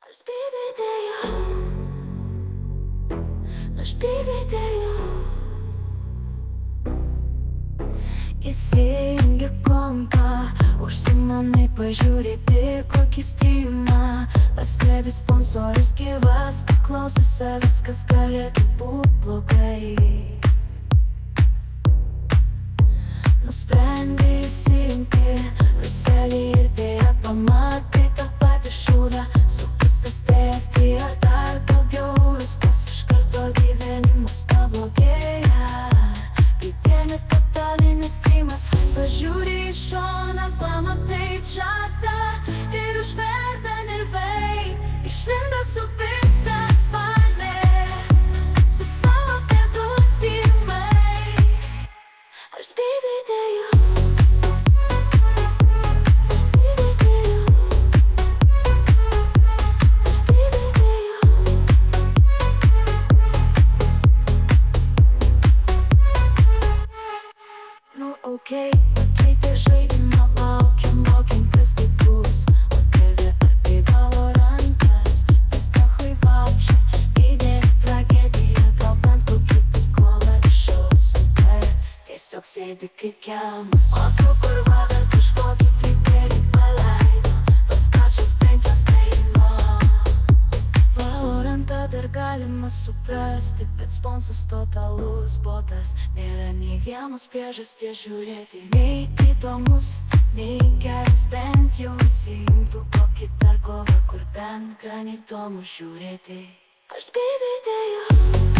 Aš bibidėjau, aš bibidėjau. Įsijungi kompą, užsimanai pažiūrėti kokį streamą. Pastebi sponsorius gyvas, paklausi savęs, kas galėtų būt blogai. Nusprendė įsijungti Ruselį ir dėja pamatai tą patį šūdą. Supustas TFT ar dar daugiau rustas, iš karto gyvenimas pablogėja. Pipienė totalinis streamas, pažiūri į šoną, pamatai čatą ir užverda nervai. Išlindo supistas panė su savo pėdų streamais. Aš bibidėjau, aš bibidėjau, aš bibidėjau. Nu okei, pakeitė žaidimą, laukiam, kas tai bus. Lakavė ar tai Valorantas, pestachui vapšė, idėja tragedija, gal bent kokį prikolą iššaus. Tiesiog sėdi kaip kelmas, o tu kur vakar kažkokį twitterį paleido, tos pačios 5 dainos. Valorantą dar galima suprasti, bet sponsas totalus botas. Nėra nei vienos priežasties žiūrėti, nei įdomus, nei geras, bent jau įsijungtų kokį dar kovą, kur bent gan įdomu žiūrėti. Aš bibidėjau.